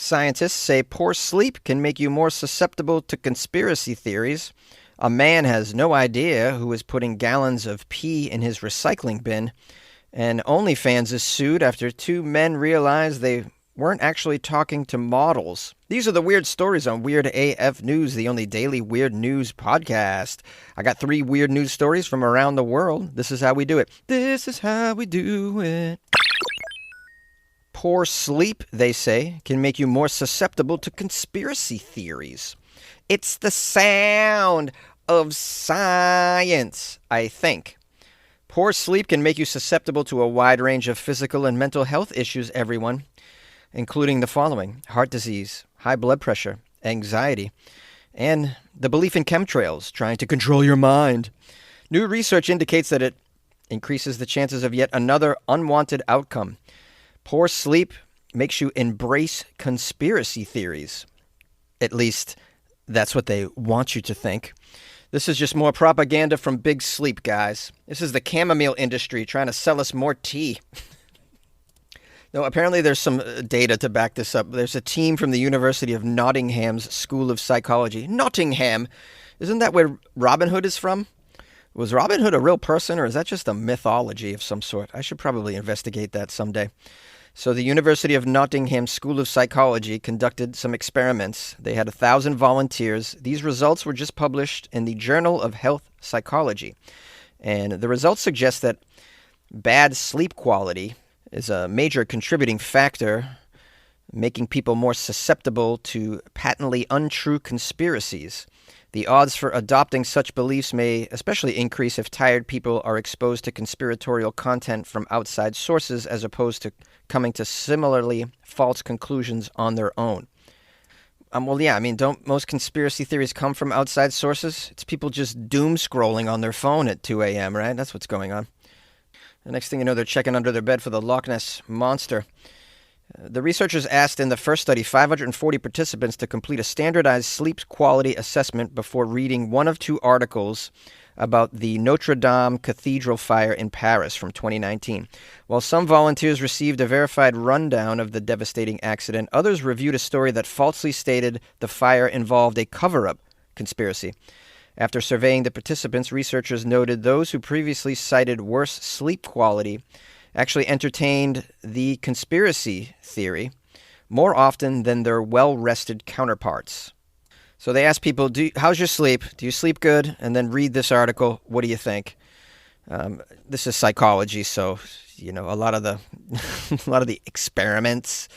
Scientists say poor sleep can make you more susceptible to conspiracy theories. A man has no idea who is putting gallons of pee in his recycling bin. And OnlyFans is sued after two men realized they weren't actually talking to models. These are the weird stories on Weird AF News, the only daily weird news podcast. I got 3 weird news stories from around the world. This is how we do it. This is how we do it. Poor sleep, they say, can make you more susceptible to conspiracy theories. It's the sound of science, I think. Poor sleep can make you susceptible to a wide range of physical and mental health issues, everyone, including the following: heart disease, high blood pressure, anxiety, and the belief in chemtrails trying to control your mind. New research indicates that it increases the chances of yet another unwanted outcome. Poor sleep makes you embrace conspiracy theories. At least, that's what they want you to think. This is just more propaganda from Big Sleep, guys. This is the chamomile industry trying to sell us more tea. No, apparently there's some data to back this up. There's a team from the University of Nottingham's School of Psychology. Nottingham? Isn't that where Robin Hood is from? Was Robin Hood a real person, or is that just a mythology of some sort? I should probably investigate that someday. So the University of Nottingham School of Psychology conducted some experiments. They had 1,000 volunteers. These results were just published in the Journal of Health Psychology. And the results suggest that bad sleep quality is a major contributing factor, making people more susceptible to patently untrue conspiracies. The odds for adopting such beliefs may especially increase if tired people are exposed to conspiratorial content from outside sources as opposed to coming to similarly false conclusions on their own. Don't most conspiracy theories come from outside sources? It's people just doom scrolling on their phone at 2 a.m., right? That's what's going on. The next thing you know, they're checking under their bed for the Loch Ness Monster. The researchers asked in the first study 540 participants to complete a standardized sleep quality assessment before reading one of 2 articles about the Notre Dame Cathedral fire in Paris from 2019. While some volunteers received a verified rundown of the devastating accident, others reviewed a story that falsely stated the fire involved a cover-up conspiracy. After surveying the participants, researchers noted those who previously cited worse sleep quality actually entertained the conspiracy theory more often than their well-rested counterparts. So they asked people, how's your sleep? Do you sleep good? And then read this article. What do you think? This is psychology, so a lot of the experiments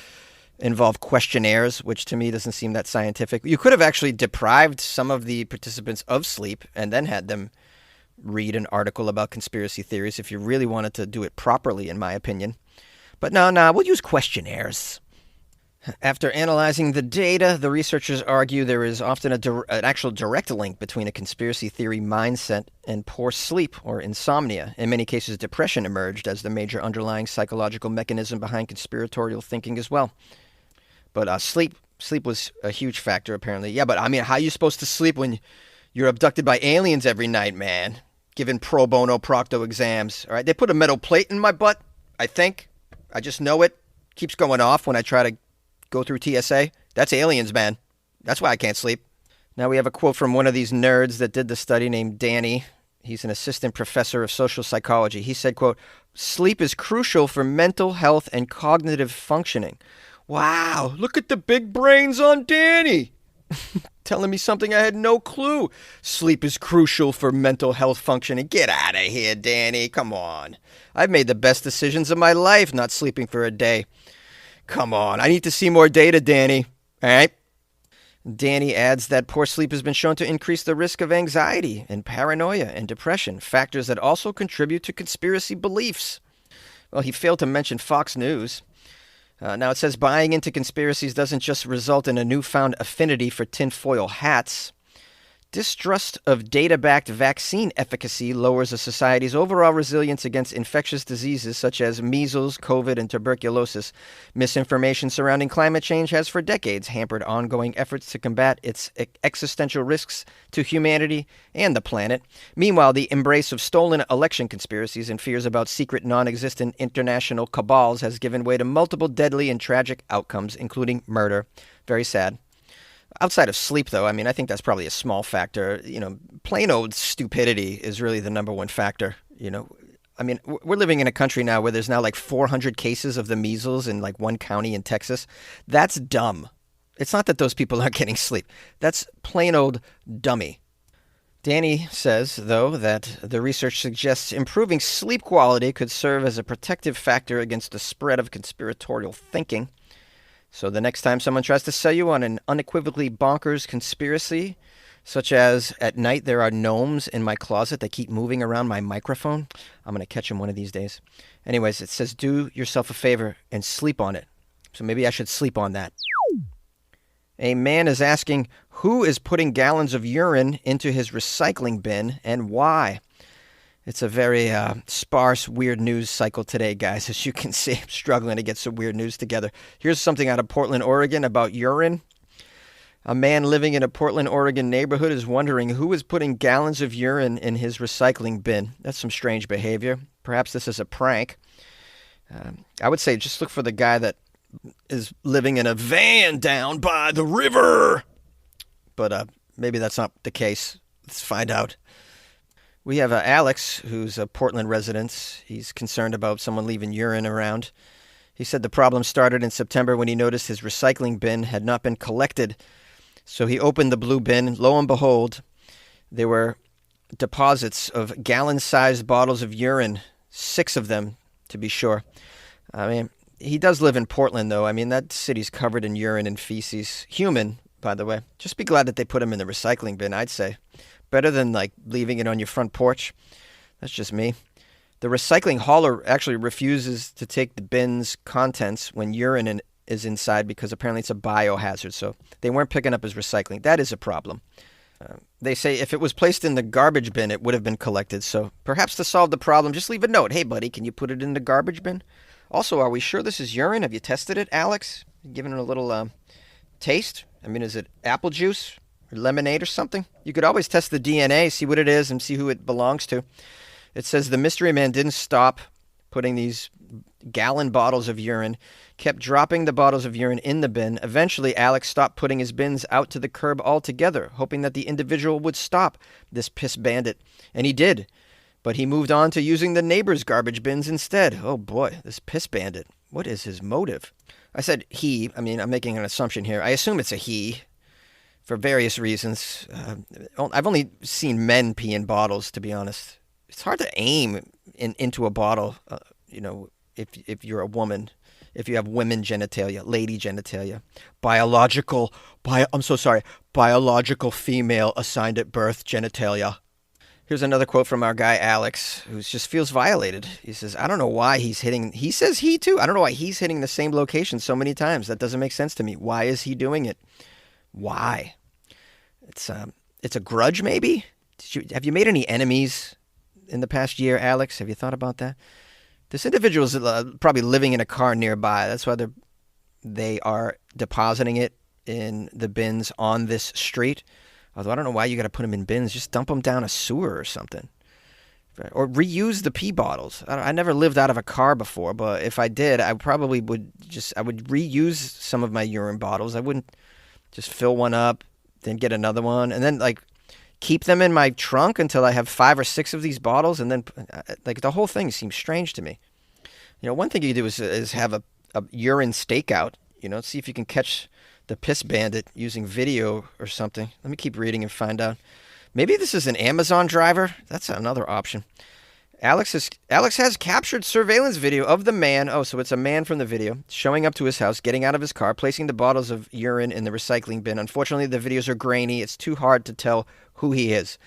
involve questionnaires, which to me doesn't seem that scientific. You could have actually deprived some of the participants of sleep and then had them read an article about conspiracy theories if you really wanted to do it properly, in my opinion. But no, we'll use questionnaires. After analyzing the data, the researchers argue there is often an actual direct link between a conspiracy theory mindset and poor sleep or insomnia. In many cases, depression emerged as the major underlying psychological mechanism behind conspiratorial thinking as well. But sleep was a huge factor, apparently. Yeah, but how are you supposed to sleep when you're abducted by aliens every night, man? Giving pro bono procto exams. All right, they put a metal plate in my butt, I think. I just know it. Keeps going off when I try to go through TSA. That's aliens, man. That's why I can't sleep. Now we have a quote from one of these nerds that did the study named Danny. He's an assistant professor of social psychology. He said, quote, "Sleep is crucial for mental health and cognitive functioning." Wow, look at the big brains on Danny. Telling me something I had no clue. Sleep is crucial for mental health functioning. Get out of here, Danny. Come on. I've made the best decisions of my life not sleeping for a day. Come on. I need to see more data, Danny. All right? Danny adds that poor sleep has been shown to increase the risk of anxiety and paranoia and depression, factors that also contribute to conspiracy beliefs. Well, he failed to mention Fox News. Now it says buying into conspiracies doesn't just result in a newfound affinity for tinfoil hats. Distrust of data-backed vaccine efficacy lowers a society's overall resilience against infectious diseases such as measles, COVID, and tuberculosis. Misinformation surrounding climate change has for decades hampered ongoing efforts to combat its existential risks to humanity and the planet. Meanwhile, the embrace of stolen election conspiracies and fears about secret, non-existent international cabals has given way to multiple deadly and tragic outcomes, including murder. Very sad. Outside of sleep, though, I mean, I think that's probably a small factor. Plain old stupidity is really the number one factor. I mean, we're living in a country now where there's now like 400 cases of the measles in like one county in Texas. That's dumb. It's not that those people aren't getting sleep. That's plain old dummy. Danny says, though, that the research suggests improving sleep quality could serve as a protective factor against the spread of conspiratorial thinking. So the next time someone tries to sell you on an unequivocally bonkers conspiracy, such as at night there are gnomes in my closet that keep moving around my microphone, I'm going to catch them one of these days. Anyways, it says do yourself a favor and sleep on it. So maybe I should sleep on that. A man is asking who is putting gallons of urine into his recycling bin and why. It's a very sparse, weird news cycle today, guys. As you can see, I'm struggling to get some weird news together. Here's something out of Portland, Oregon about urine. A man living in a Portland, Oregon neighborhood is wondering who is putting gallons of urine in his recycling bin. That's some strange behavior. Perhaps this is a prank. I would say just look for the guy that is living in a van down by the river. But maybe that's not the case. Let's find out. We have Alex, who's a Portland resident. He's concerned about someone leaving urine around. He said the problem started in September when he noticed his recycling bin had not been collected. So he opened the blue bin. Lo and behold, there were deposits of gallon-sized bottles of urine, 6 of them, to be sure. I mean, he does live in Portland, though. I mean, that city's covered in urine and feces. Human, by the way. Just be glad that they put him in the recycling bin, I'd say. Better than, like, leaving it on your front porch. That's just me. The recycling hauler actually refuses to take the bin's contents when urine is inside because apparently it's a biohazard. So they weren't picking up his recycling. That is a problem. They say if it was placed in the garbage bin, it would have been collected. So perhaps to solve the problem, just leave a note. Hey, buddy, can you put it in the garbage bin? Also, are we sure this is urine? Have you tested it, Alex? Giving it a little taste? I mean, is it apple juice? Lemonade or something? You could always test the DNA, see what it is, and see who it belongs to. It says the mystery man didn't stop putting these gallon bottles of urine, kept dropping the bottles of urine in the bin. Eventually, Alex stopped putting his bins out to the curb altogether, hoping that the individual would stop this piss bandit. And he did. But he moved on to using the neighbor's garbage bins instead. Oh boy, this piss bandit. What is his motive? I said he. I mean, I'm making an assumption here. I assume it's a he. For various reasons. I've only seen men pee in bottles, to be honest. It's hard to aim into a bottle, if you're a woman, if you have women genitalia, lady genitalia, biological female assigned at birth genitalia. Here's another quote from our guy Alex, who just feels violated. He says, I don't know why he's hitting, he says he too, I don't know why he's hitting the same location so many times. That doesn't make sense to me. Why is he doing it? Why? It's a grudge, maybe? Have you made any enemies in the past year, Alex? Have you thought about that? This individual is probably living in a car nearby. That's why they are depositing it in the bins on this street. Although I don't know why you got to put them in bins. Just dump them down a sewer or something. Or reuse the pee bottles. I never lived out of a car before, but if I did, I probably would reuse some of my urine bottles. I wouldn't just fill one up, then get another one, and then keep them in my trunk until I have 5 or 6 of these bottles, and then the whole thing seems strange to me. One thing you do is have a urine stakeout. See if you can catch the piss bandit using video or something. Let me keep reading and find out. Maybe this is an Amazon driver. That's another option. Alex has captured surveillance video of the man. Oh, so it's a man from the video showing up to his house, getting out of his car, placing the bottles of urine in the recycling bin. Unfortunately, the videos are grainy. It's too hard to tell who he is.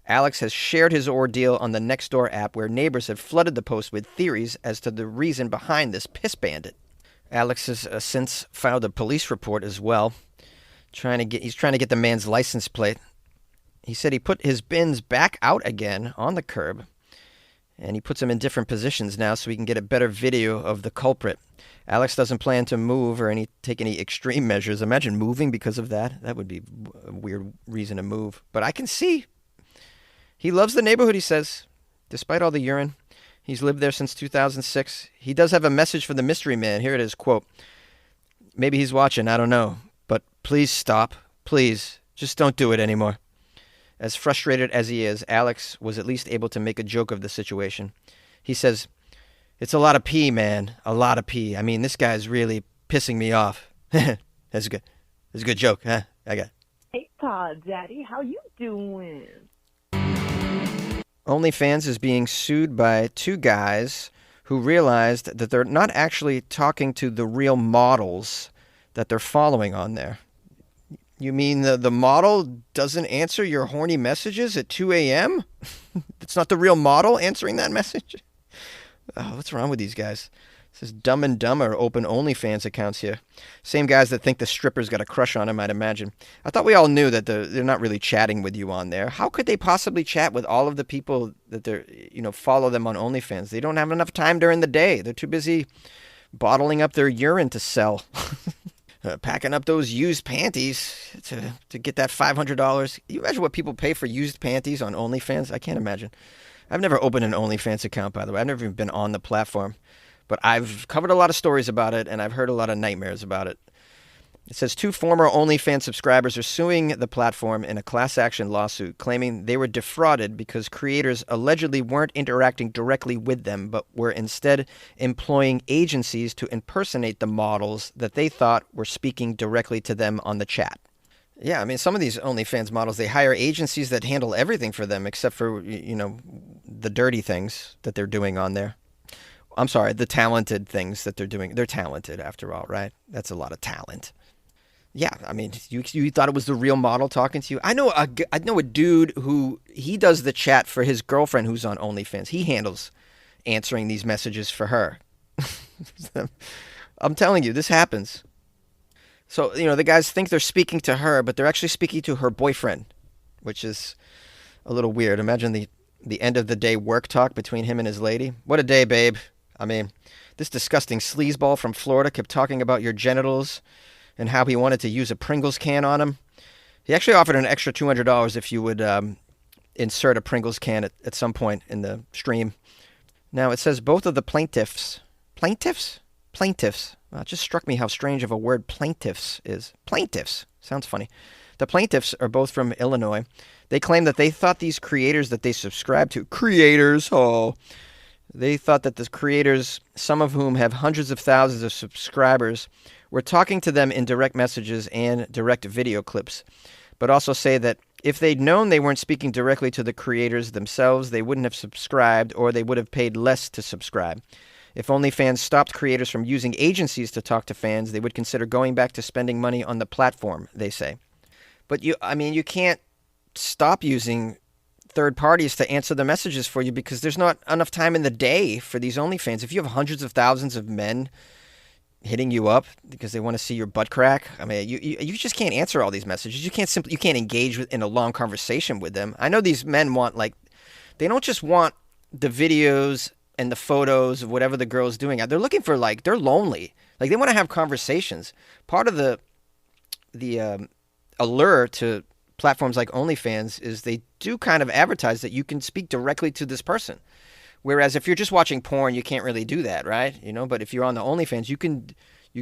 Alex has shared his ordeal on the Nextdoor app, where neighbors have flooded the post with theories as to the reason behind this piss bandit. Alex has since filed a police report as well. He's trying to get the man's license plate. He said he put his bins back out again on the curb, and he puts them in different positions now so we can get a better video of the culprit. Alex doesn't plan to move or take any extreme measures. Imagine moving because of that. That would be a weird reason to move. But I can see. He loves the neighborhood, he says, despite all the urine. He's lived there since 2006. He does have a message for the mystery man. Here it is, quote, "Maybe he's watching, I don't know. But please stop. Please, just don't do it anymore." As frustrated as he is, Alex was at least able to make a joke of the situation. He says, "It's a lot of pee, man. A lot of pee. I mean, this guy's really pissing me off." That's good. That's a good joke, huh? I got it. Hey, Todd, Daddy, how you doing? OnlyFans is being sued by two guys who realized that they're not actually talking to the real models that they're following on there. You mean the model doesn't answer your horny messages at 2 a.m.? It's not the real model answering that message? Oh, what's wrong with these guys? This is Dumb and Dumber open OnlyFans accounts here. Same guys that think the stripper's got a crush on him, I'd imagine. I thought we all knew that they're not really chatting with you on there. How could they possibly chat with all of the people that follow them on OnlyFans? They don't have enough time during the day. They're too busy bottling up their urine to sell. Packing up those used panties to get that $500. You imagine what people pay for used panties on OnlyFans? I can't imagine. I've never opened an OnlyFans account, by the way. I've never even been on the platform. But I've covered a lot of stories about it, and I've heard a lot of nightmares about it. It says two former OnlyFans subscribers are suing the platform in a class action lawsuit, claiming they were defrauded because creators allegedly weren't interacting directly with them, but were instead employing agencies to impersonate the models that they thought were speaking directly to them on the chat. Yeah, I mean, some of these OnlyFans models, they hire agencies that handle everything for them except for, the dirty things that they're doing on there. I'm sorry, the talented things that they're doing. They're talented, after all, right? That's a lot of talent. Yeah, I mean, you thought it was the real model talking to you? I know a dude who, he does the chat for his girlfriend who's on OnlyFans. He handles answering these messages for her. I'm telling you, this happens. So, the guys think they're speaking to her, but they're actually speaking to her boyfriend, which is a little weird. Imagine the end of the day work talk between him and his lady. What a day, babe. I mean, this disgusting sleazeball from Florida kept talking about your genitals and how he wanted to use a Pringles can on him. He actually offered an extra $200 if you would insert a Pringles can at some point in the stream. Now, it says both of the plaintiffs. Plaintiffs? Plaintiffs. Well, it just struck me how strange of a word plaintiffs is. Plaintiffs. Sounds funny. The plaintiffs are both from Illinois. They claim that they thought these creators that they subscribe to, they thought that the creators, some of whom have hundreds of thousands of subscribers, were talking to them in direct messages and direct video clips, but also say that if they'd known they weren't speaking directly to the creators themselves, they wouldn't have subscribed or they would have paid less to subscribe. If OnlyFans stopped creators from using agencies to talk to fans, they would consider going back to spending money on the platform, they say. But you can't stop using third parties to answer the messages for you because there's not enough time in the day for these OnlyFans. If you have hundreds of thousands of men hitting you up because they want to see your butt crack, I mean, you just can't answer all these messages. You can't engage in a long conversation with them. I know these men want, they don't just want the videos and the photos of whatever the girl's doing. They're looking for, they're lonely. They want to have conversations. Part of the allure to platforms like OnlyFans is they do kind of advertise that you can speak directly to this person. Whereas if you're just watching porn, you can't really do that, right? But if you're on the OnlyFans, you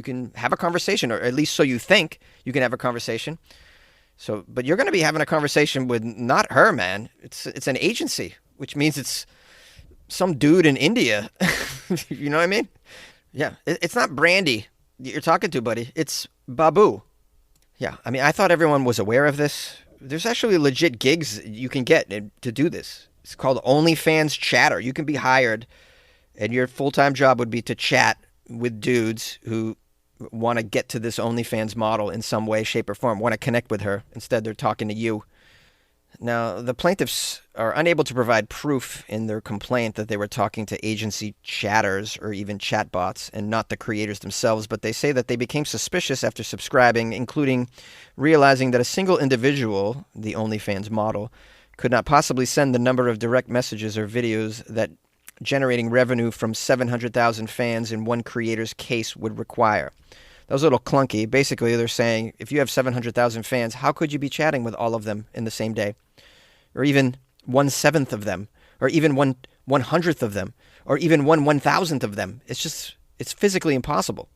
can have a conversation, or at least so you think you can have a conversation. So, but you're going to be having a conversation with not her, man. It's an agency, which means it's some dude in India. You know what I mean? Yeah, it's not Brandy you're talking to, buddy. It's Babu. Yeah, I mean, I thought everyone was aware of this. There's actually legit gigs you can get to do this. It's called OnlyFans Chatter. You can be hired, and your full-time job would be to chat with dudes who want to get to this OnlyFans model in some way, shape, or form, want to connect with her. Instead, they're talking to you. Now, the plaintiffs are unable to provide proof in their complaint that they were talking to agency chatters or even chatbots and not the creators themselves, but they say that they became suspicious after subscribing, including realizing that a single individual, the OnlyFans model, could not possibly send the number of direct messages or videos that generating revenue from 700,000 fans in one creator's case would require. That was a little clunky. Basically, they're saying if you have 700,000 fans, how could you be chatting with all of them in the same day? Or even 1/7 of them, or even 1/100th of them, or even 1/1000th of them. It's physically impossible.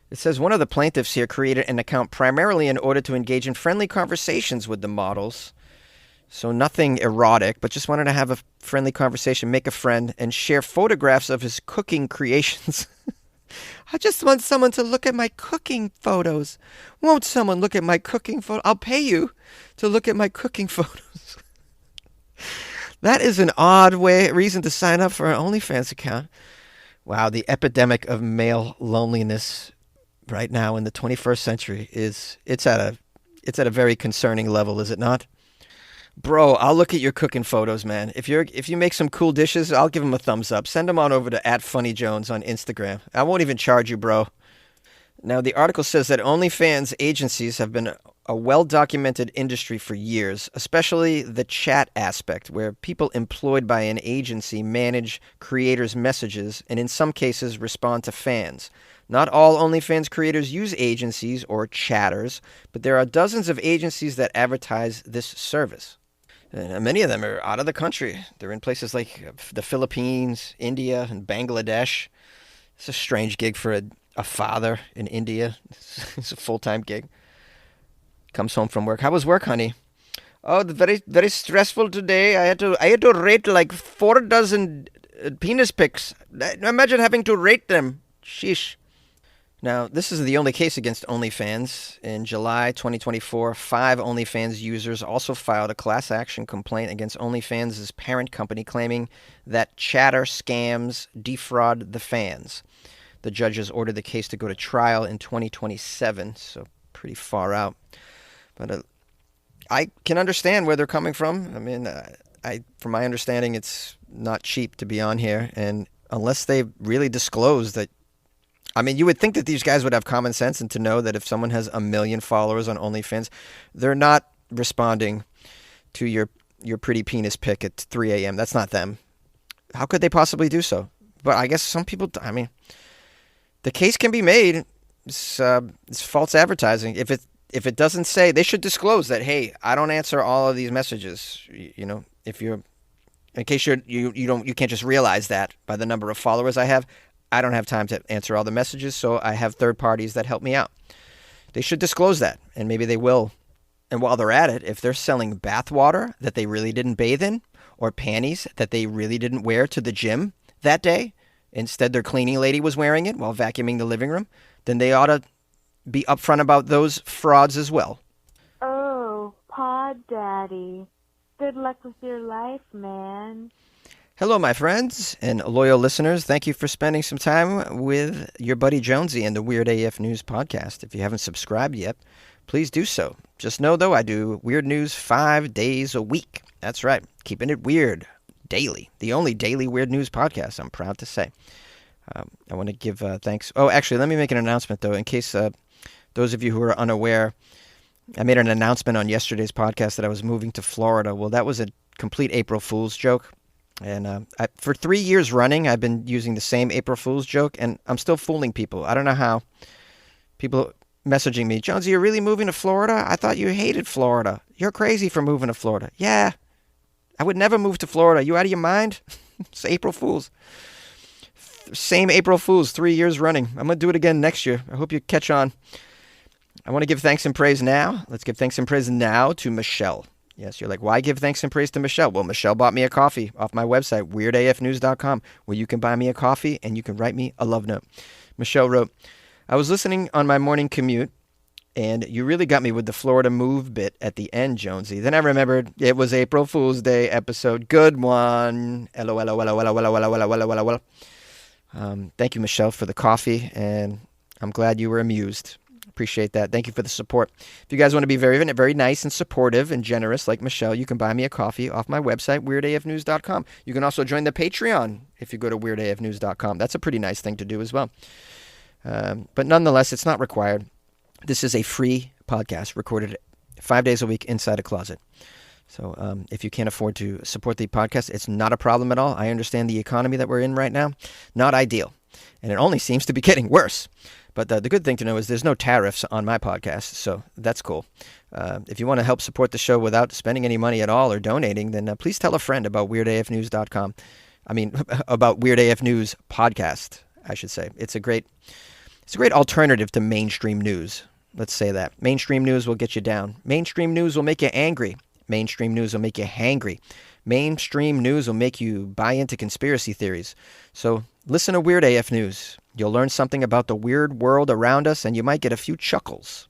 It says one of the plaintiffs here created an account primarily in order to engage in friendly conversations with the models. So nothing erotic, but just wanted to have a friendly conversation, make a friend, and share photographs of his cooking creations. I just want someone to look at my cooking photos. Won't someone look at my cooking photo? I'll pay you to look at my cooking photos. That is an odd reason to sign up for an OnlyFans account. Wow, the epidemic of male loneliness right now in the 21st century it's at a very concerning level, is it not? Bro, I'll look at your cooking photos, man. If you make some cool dishes, I'll give them a thumbs up. Send them on over to @funnyjones on Instagram. I won't even charge you, bro. Now, the article says that OnlyFans agencies have been a well-documented industry for years, especially the chat aspect, where people employed by an agency manage creators' messages and in some cases respond to fans. Not all OnlyFans creators use agencies or chatters, but there are dozens of agencies that advertise this service. And many of them are out of the country. They're in places like the Philippines, India, and Bangladesh. It's a strange gig for a father in India. It's a full-time gig. Comes home from work. How was work, honey? Oh, very, very stressful today. I had to rate like 4 dozen penis pics. Imagine having to rate them. Sheesh. Now, this is the only case against OnlyFans. In July 2024, 5 OnlyFans users also filed a class action complaint against OnlyFans' parent company, claiming that chatter scams defraud the fans. The judges ordered the case to go to trial in 2027, so pretty far out. But I can understand where they're coming from. I mean, from my understanding, it's not cheap to be on here, and unless they really disclose that, I mean, you would think that these guys would have common sense and to know that if someone has 1 million followers on OnlyFans, they're not responding to your pretty penis pic at 3 a.m. That's not them. How could they possibly do so? But I guess some people, I mean, the case can be made. It's false advertising. If it doesn't say, they should disclose that, hey, I don't answer all of these messages. You know, if you're, in case you can't just realize that by the number of followers I have. I don't have time to answer all the messages, so I have third parties that help me out. They should disclose that, and maybe they will. And while they're at it, if they're selling bath water that they really didn't bathe in, or panties that they really didn't wear to the gym that day, instead their cleaning lady was wearing it while vacuuming the living room, then they ought to be upfront about those frauds as well. Oh, Pod Daddy. Good luck with your life, man. Hello, my friends and loyal listeners. Thank you for spending some time with your buddy Jonesy and the Weird AF News podcast. If you haven't subscribed yet, please do so. Just know, though, I do weird news 5 days a week. That's right, keeping it weird daily. The only daily weird news podcast, I'm proud to say. I want to give thanks. Oh, actually, let me make an announcement, though, in case those of you who are unaware. I made an announcement on yesterday's podcast that I was moving to Florida. Well, that was a complete April Fool's joke. And for 3 years running, I've been using the same April Fool's joke, and I'm still fooling people. I don't know how. People messaging me, Jonesy, you're really moving to Florida? I thought you hated Florida. You're crazy for moving to Florida. Yeah, I would never move to Florida. You out of your mind? It's April Fool's. Same April Fool's, 3 years running. I'm going to do it again next year. I hope you catch on. I want to give thanks and praise now. Let's give thanks and praise now to Michelle. Yes, you're like, why give thanks and praise to Michelle? Well, Michelle bought me a coffee off my website, weirdafnews.com, where you can buy me a coffee and you can write me a love note. Michelle wrote, I was listening on my morning commute, and you really got me with the Florida move bit at the end, Jonesy. Then I remembered it was April Fool's Day episode. Good one. LOL. Thank you, Michelle, for the coffee, and I'm glad you were amused. Appreciate that. Thank you for the support. If you guys want to be very nice and supportive and generous like Michelle, you can buy me a coffee off my website, weirdafnews.com. You can also join the Patreon if you go to weirdafnews.com. That's a pretty nice thing to do as well. But nonetheless, it's not required. This is a free podcast recorded 5 days a week inside a closet. So if you can't afford to support the podcast, it's not a problem at all. I understand the economy that we're in right now. Not ideal. And it only seems to be getting worse. But the good thing to know is there's no tariffs on my podcast, so that's cool. If you want to help support the show without spending any money at all or donating, then please tell a friend about weirdafnews.com. I mean, about Weird AF News podcast, I should say. It's a great alternative to mainstream news. Let's say that. Mainstream news will get you down. Mainstream news will make you angry. Mainstream news will make you hangry. Mainstream news will make you buy into conspiracy theories. So listen to Weird AF News. You'll learn something about the weird world around us, and you might get a few chuckles.